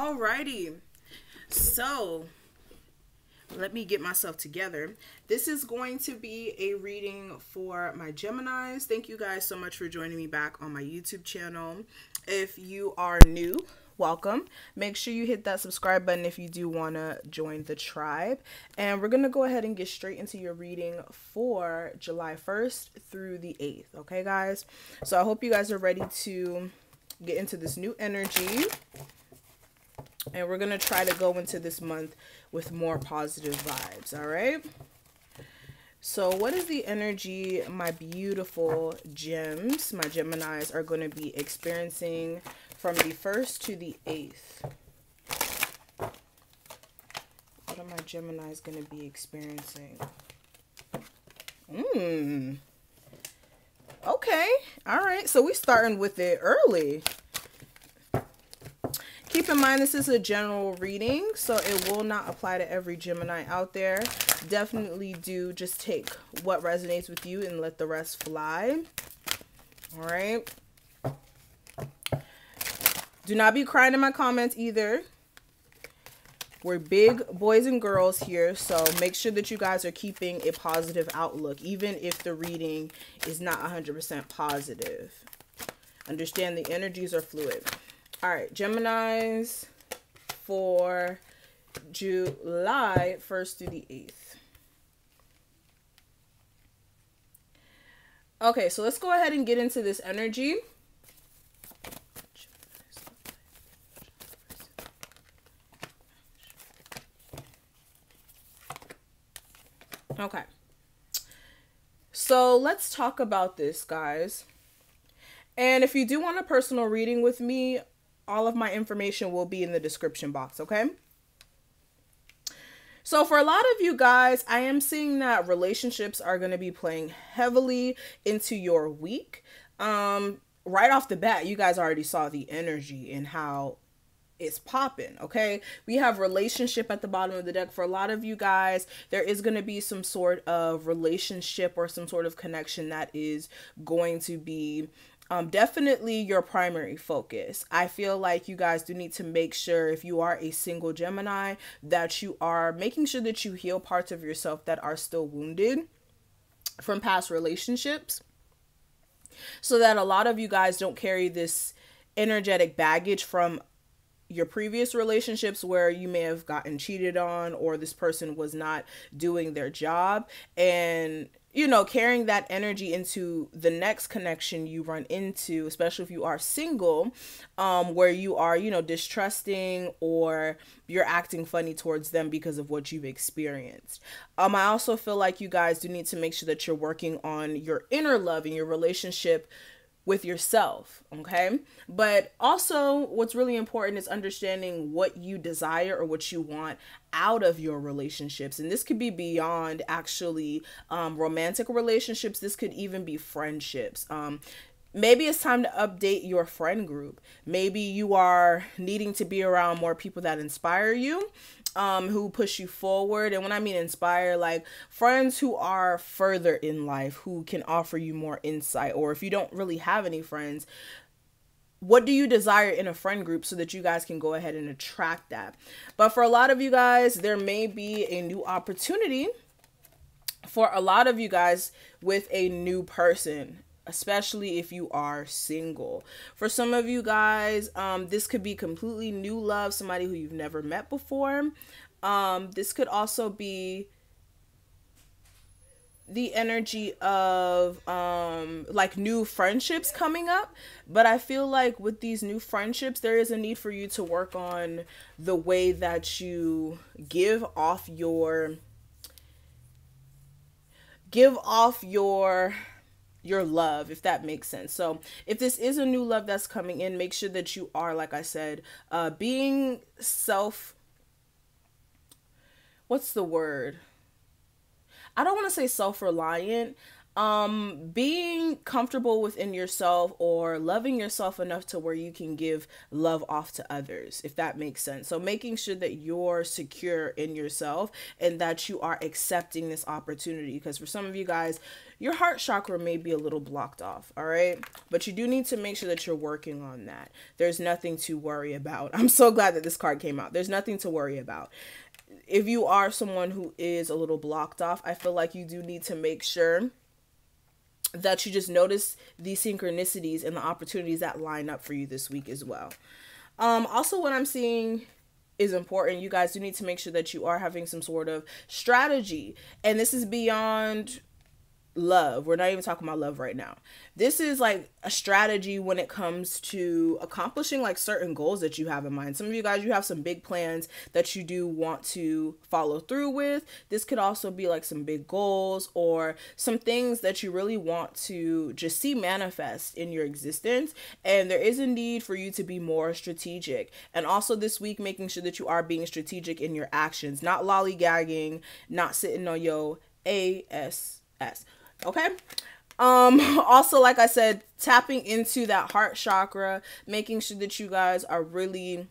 Alrighty, so let me get myself together. This is going to be a reading for my Geminis. Thank you guys so much for joining me back on my YouTube channel. If you are new, welcome. Make sure you hit that subscribe button if you do want to join the tribe. And we're going to go ahead and get straight into your reading for July 1st through the 8th. Okay, guys? So I hope you guys are ready to get into this new energy. And we're going to try to go into this month with more positive vibes, all right? So what is the energy my beautiful gems, my Geminis, are going to be experiencing from the 1st to the 8th? What are my Geminis going to be experiencing? Okay. All right. So we're starting with it early. Keep in mind, this is a general reading, so it will not apply to every Gemini out there. Definitely do just take what resonates with you and let the rest fly. All right. Do not be crying in my comments either. We're big boys and girls here, so make sure that you guys are keeping a positive outlook, even if the reading is not 100% positive. Understand the energies are fluid. All right, Geminis for July 1st through the 8th. Okay, so let's go ahead and get into this energy. Okay, so let's talk about this, guys. And if you do want a personal reading with me, all of my information will be in the description box, okay? So for a lot of you guys, I am seeing that relationships are going to be playing heavily into your week. Right off the bat, you guys already saw the energy and how it's popping, okay? We have relationship at the bottom of the deck. For a lot of you guys, there is going to be some sort of relationship or some sort of connection that is going to be definitely your primary focus. I feel like you guys do need to make sure, if you are a single Gemini, that you are making sure that you heal parts of yourself that are still wounded from past relationships, so that a lot of you guys don't carry this energetic baggage from your previous relationships where you may have gotten cheated on, or this person was not doing their job, and carrying that energy into the next connection you run into, especially if you are single, where you are, distrusting, or you're acting funny towards them because of what you've experienced. I also feel like you guys do need to make sure that you're working on your inner love and your relationship with yourself, okay? But also what's really important is understanding what you desire or what you want out of your relationships. And this could be beyond actually romantic relationships. This could even be friendships. Maybe it's time to update your friend group. Maybe you are needing to be around more people that inspire you, who push you forward. And when I mean inspire, like friends who are further in life, who can offer you more insight. Or if you don't really have any friends, what do you desire in a friend group so that you guys can go ahead and attract that? But for a lot of you guys, there may be a new opportunity for a lot of you guys with a new person, especially if you are single. For some of you guys, this could be completely new love, somebody who you've never met before. This could also be the energy of like new friendships coming up. But I feel like with these new friendships, there is a need for you to work on the way that you give off your love, if that makes sense. So if this is a new love that's coming in, make sure that you are, like I said, being what's the word? I don't want to say self-reliant, being comfortable within yourself or loving yourself enough to where you can give love off to others, if that makes sense. So making sure that you're secure in yourself and that you are accepting this opportunity, because for some of you guys, your heart chakra may be a little blocked off, all right? But you do need to make sure that you're working on that. There's nothing to worry about. I'm so glad that this card came out. There's nothing to worry about. If you are someone who is a little blocked off, I feel like you do need to make sure that you just notice the synchronicities and the opportunities that line up for you this week as well. Also, what I'm seeing is important. You guys do need to make sure that you are having some sort of strategy. And this is beyond love. We're not even talking about love right now. This is like a strategy when it comes to accomplishing like certain goals that you have in mind. Some of you guys, you have some big plans that you do want to follow through with. This could also be like some big goals or some things that you really want to just see manifest in your existence. And there is a need for you to be more strategic. And also this week, making sure that you are being strategic in your actions, not lollygagging, not sitting on your ass. Okay. Also, like I said, tapping into that heart chakra, making sure that you guys are really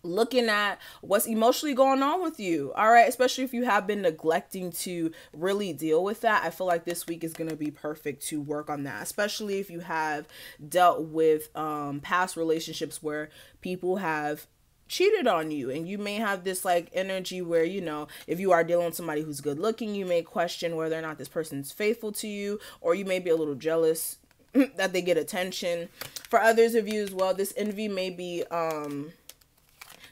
looking at what's emotionally going on with you. All right. Especially if you have been neglecting to really deal with that. I feel like this week is going to be perfect to work on that, especially if you have dealt with past relationships where people have cheated on you, and you may have this like energy where, you know, if you are dealing with somebody who's good looking, you may question whether or not this person's faithful to you, or you may be a little jealous that they get attention. For others of you as well, this envy may be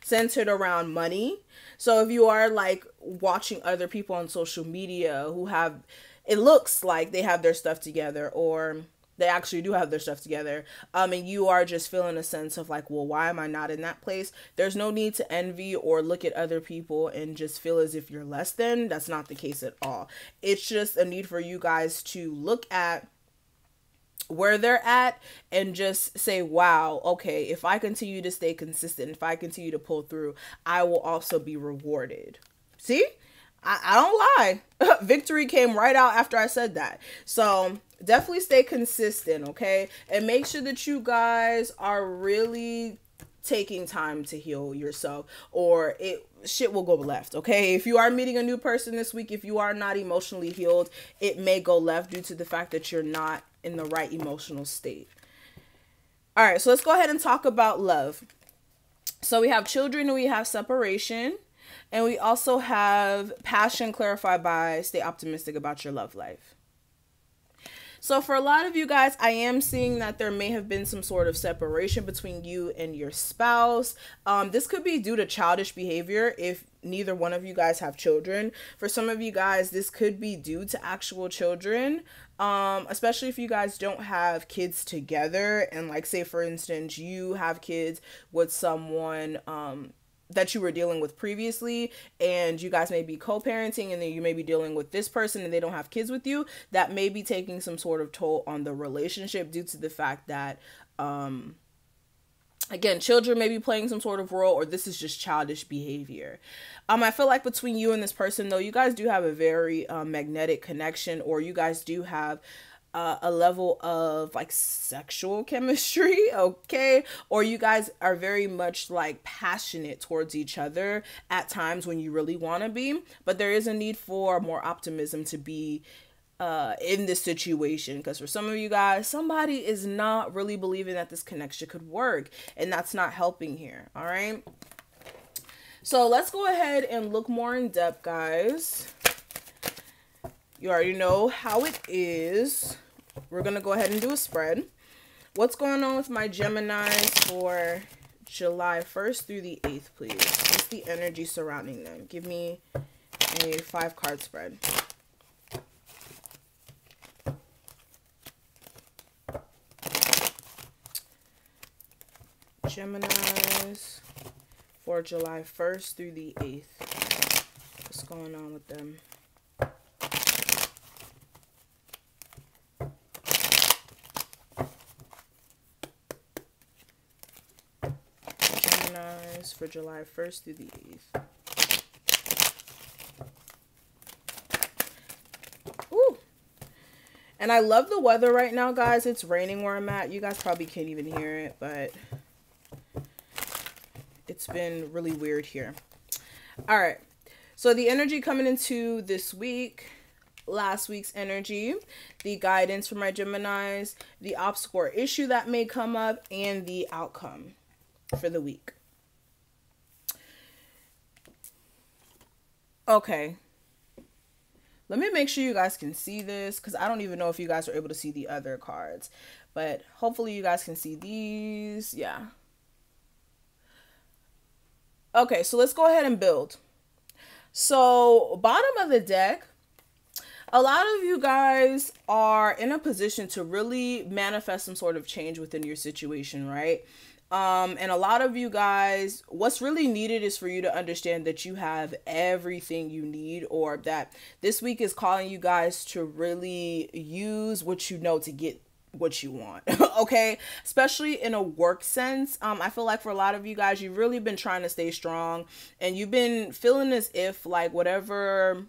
centered around money. So if you are like watching other people on social media who have, it looks like they have their stuff together, or they actually do have their stuff together, and you are just feeling a sense of like, well, why am I not in that place? There's no need to envy or look at other people and just feel as if you're less than. That's not the case at all. It's just a need for you guys to look at where they're at and just say, wow, okay, if I continue to stay consistent, if I continue to pull through, I will also be rewarded. See? I don't lie. Victory came right out after I said that. So definitely stay consistent, okay? And make sure that you guys are really taking time to heal yourself, or shit will go left, okay? If you are meeting a new person this week, if you are not emotionally healed, it may go left due to the fact that you're not in the right emotional state. All right, so let's go ahead and talk about love. So we have children and we have separation. And we also have passion clarified by stay optimistic about your love life. So for a lot of you guys, I am seeing that there may have been some sort of separation between you and your spouse. This could be due to childish behavior if neither one of you guys have children. For some of you guys, this could be due to actual children, especially if you guys don't have kids together. And like, say, for instance, you have kids with someone that you were dealing with previously, and you guys may be co-parenting, and then you may be dealing with this person and they don't have kids with you. That may be taking some sort of toll on the relationship due to the fact that, again, children may be playing some sort of role, or this is just childish behavior. I feel like between you and this person, though, you guys do have a very magnetic connection, or you guys do have a level of like sexual chemistry, okay? Or you guys are very much like passionate towards each other at times when you really want to be, but there is a need for more optimism to be in this situation, because for some of you guys, somebody is not really believing that this connection could work, and that's not helping here. All right, so let's go ahead and look more in depth, guys. You already know how it is. We're going to go ahead and do a spread. What's going on with my Geminis for July 1st through the 8th, please? What's the energy surrounding them? Give me a 5-card spread. Geminis for July 1st through the 8th. What's going on with them? For July 1st through the 8th. Ooh. And I love the weather right now, guys. It's raining where I'm at. You guys probably can't even hear it, but it's been really weird here. All right. So the energy coming into this week, last week's energy, the guidance for my Geminis, the obstacle or issue that may come up, and the outcome for the week. Okay. Let me make sure you guys can see this, because I don't even know if you guys are able to see the other cards. But hopefully you guys can see these. Yeah. Okay, so let's go ahead and build. So bottom of the deck, a lot of you guys are in a position to really manifest some sort of change within your situation, right? And a lot of you guys, what's really needed is for you to understand that you have everything you need, or that this week is calling you guys to really use what you know to get what you want. Okay, especially in a work sense. I feel like for a lot of you guys, you've really been trying to stay strong, and you've been feeling as if like whatever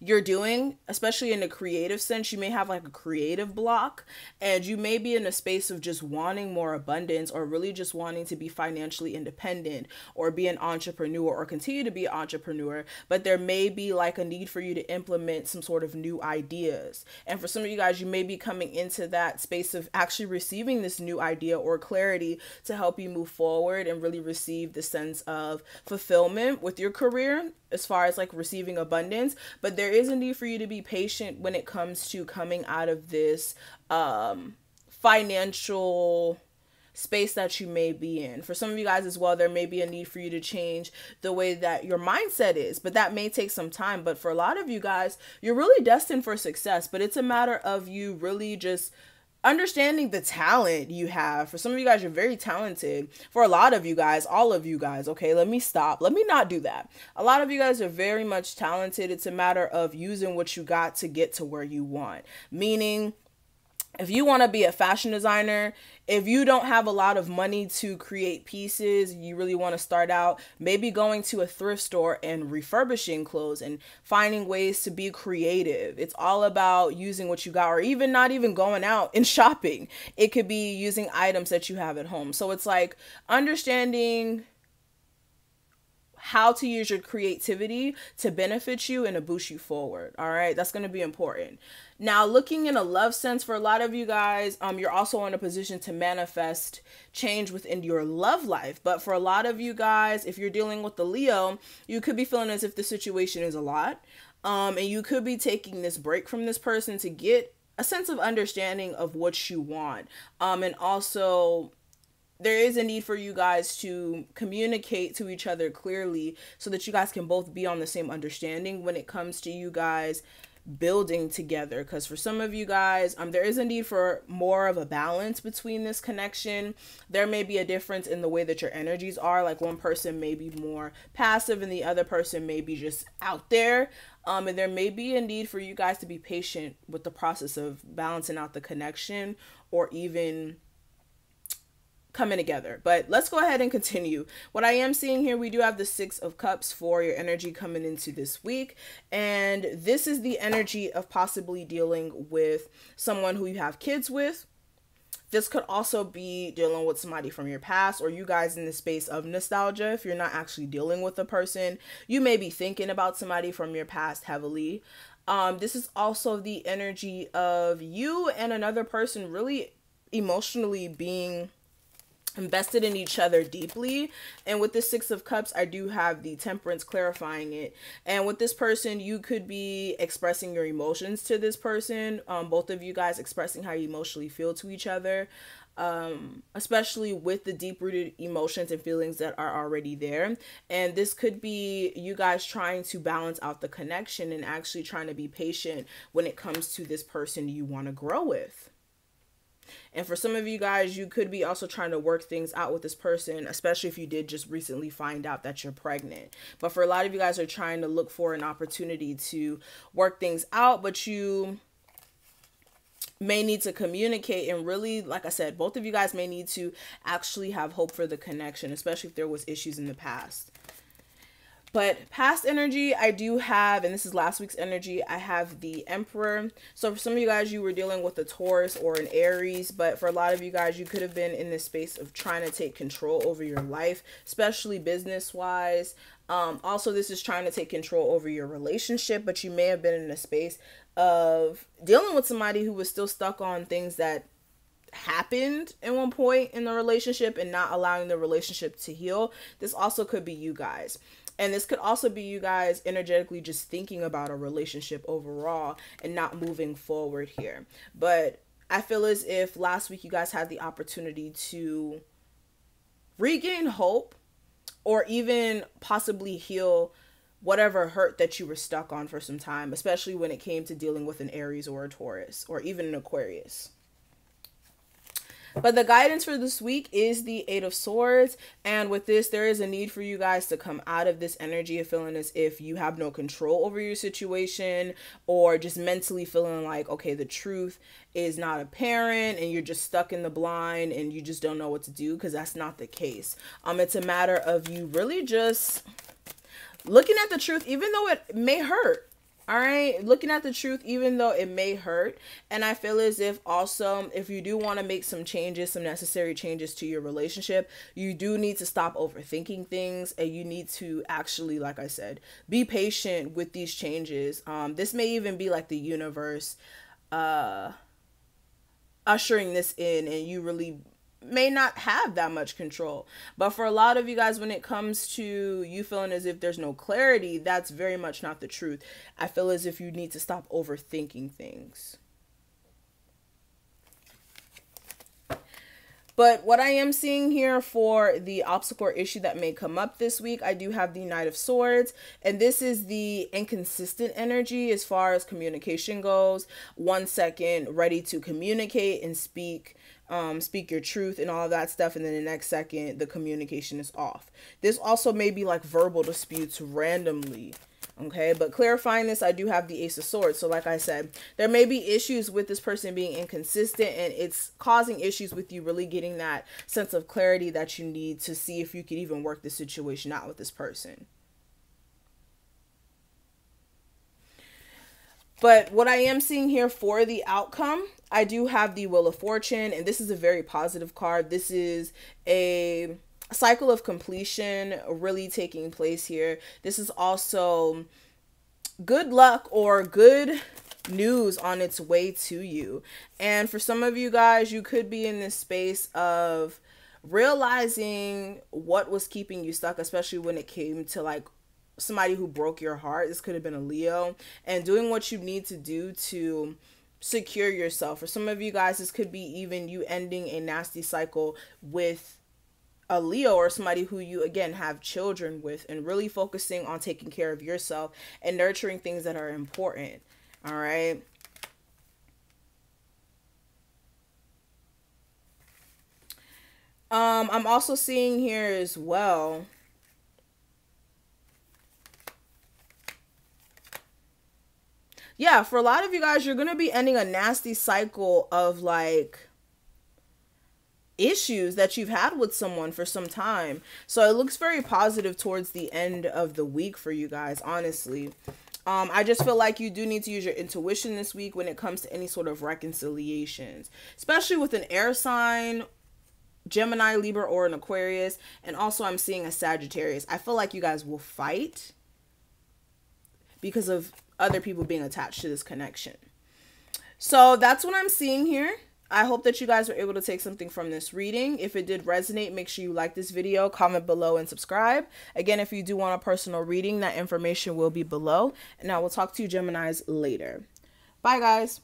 you're doing, especially in a creative sense, you may have like a creative block, and you may be in a space of just wanting more abundance, or really just wanting to be financially independent, or be an entrepreneur, or continue to be an entrepreneur, but there may be like a need for you to implement some sort of new ideas. And for some of you guys, you may be coming into that space of actually receiving this new idea or clarity to help you move forward and really receive the sense of fulfillment with your career, as far as like receiving abundance. But there is a need for you to be patient when it comes to coming out of this financial space that you may be in. For some of you guys as well, there may be a need for you to change the way that your mindset is, but that may take some time. But for a lot of you guys, you're really destined for success, but it's a matter of you really just understanding the talent you have. For some of you guys, you're very talented. For a lot of you guys, all of you guys, okay, let me stop. Let me not do that. A lot of you guys are very much talented. It's a matter of using what you got to get to where you want. Meaning, if you want to be a fashion designer, if you don't have a lot of money to create pieces, you really want to start out, maybe going to a thrift store and refurbishing clothes and finding ways to be creative. It's all about using what you got, or even not even going out and shopping. It could be using items that you have at home. So it's like understanding how to use your creativity to benefit you and to boost you forward. All right, that's going to be important. Now, looking in a love sense, for a lot of you guys, you're also in a position to manifest change within your love life. But for a lot of you guys, if you're dealing with the Leo, you could be feeling as if the situation is a lot. And you could be taking this break from this person to get a sense of understanding of what you want. And also, there is a need for you guys to communicate to each other clearly so that you guys can both be on the same understanding when it comes to you guys building together. Because for some of you guys, there is a need for more of a balance between this connection. There may be a difference in the way that your energies are. Like one person may be more passive and the other person may be just out there. And there may be a need for you guys to be patient with the process of balancing out the connection, or even coming together. But let's go ahead and continue. What I am seeing here, we do have the 6 of Cups for your energy coming into this week. And this is the energy of possibly dealing with someone who you have kids with. This could also be dealing with somebody from your past, or you guys in the space of nostalgia. If you're not actually dealing with a person, you may be thinking about somebody from your past heavily. This is also the energy of you and another person really emotionally being invested in each other deeply. And with the 6 of Cups, I do have the Temperance clarifying it. And with this person, you could be expressing your emotions to this person. Both of you guys expressing how you emotionally feel to each other, especially with the deep-rooted emotions and feelings that are already there. And this could be you guys trying to balance out the connection and actually trying to be patient when it comes to this person you want to grow with. And for some of you guys, you could be also trying to work things out with this person, especially if you did just recently find out that you're pregnant. But for a lot of you guys are trying to look for an opportunity to work things out, but you may need to communicate. And really, like I said, both of you guys may need to actually have hope for the connection, especially if there was issues in the past. But past energy, I do have, and this is last week's energy, I have the Emperor. So for some of you guys, you were dealing with a Taurus or an Aries, but for a lot of you guys, you could have been in this space of trying to take control over your life, especially business-wise. Also, this is trying to take control over your relationship, but you may have been in a space of dealing with somebody who was still stuck on things that happened at one point in the relationship and not allowing the relationship to heal. This also could be you guys. And this could also be you guys energetically just thinking about a relationship overall and not moving forward here. But I feel as if last week you guys had the opportunity to regain hope or even possibly heal whatever hurt that you were stuck on for some time, especially when it came to dealing with an Aries or a Taurus or even an Aquarius. But the guidance for this week is the Eight of Swords. And with this, there is a need for you guys to come out of this energy of feeling as if you have no control over your situation, or just mentally feeling like, okay, the truth is not apparent and you're just stuck in the blind and you just don't know what to do, because that's not the case. It's a matter of you really just looking at the truth, even though it may hurt. All right, looking at the truth, even though it may hurt. And I feel as if also, if you do want to make some changes, some necessary changes to your relationship, you do need to stop overthinking things, and you need to actually, like I said, be patient with these changes. This may even be like the universe ushering this in, and you really may not have that much control. But for a lot of you guys, when it comes to you feeling as if there's no clarity, that's very much not the truth. I feel as if you need to stop overthinking things. But what I am seeing here for the obstacle or issue that may come up this week, I do have the Knight of Swords. And this is the inconsistent energy as far as communication goes. 1 second ready to communicate and speak your truth and all of that stuff, and then the next second the communication is off. This also may be like verbal disputes randomly. Okay, but clarifying this, I do have the Ace of Swords. So like I said, there may be issues with this person being inconsistent, and it's causing issues with you really getting that sense of clarity that you need to see if you can even work the situation out with this person. But what I am seeing here for the outcome, I do have the Wheel of Fortune, and this is a very positive card. This is a cycle of completion really taking place here. This is also good luck or good news on its way to you. And for some of you guys, you could be in this space of realizing what was keeping you stuck, especially when it came to like somebody who broke your heart. This could have been a Leo, and doing what you need to do to secure yourself. For some of you guys, this could be even you ending a nasty cycle with a Leo or somebody who you again have children with, and really focusing on taking care of yourself and nurturing things that are important. All right. I'm also seeing here as well, yeah, for a lot of you guys, you're going to be ending a nasty cycle of like issues that you've had with someone for some time. So it looks very positive towards the end of the week for you guys, honestly. I just feel like you do need to use your intuition this week when it comes to any sort of reconciliations, especially with an air sign, Gemini, Libra, or an Aquarius. And also I'm seeing a Sagittarius. I feel like you guys will fight because of other people being attached to this connection. So that's what I'm seeing here. I hope that you guys were able to take something from this reading. If it did resonate, make sure you like this video, comment below, and subscribe. Again, if you do want a personal reading, that information will be below. And I will talk to you Geminis later. Bye, guys.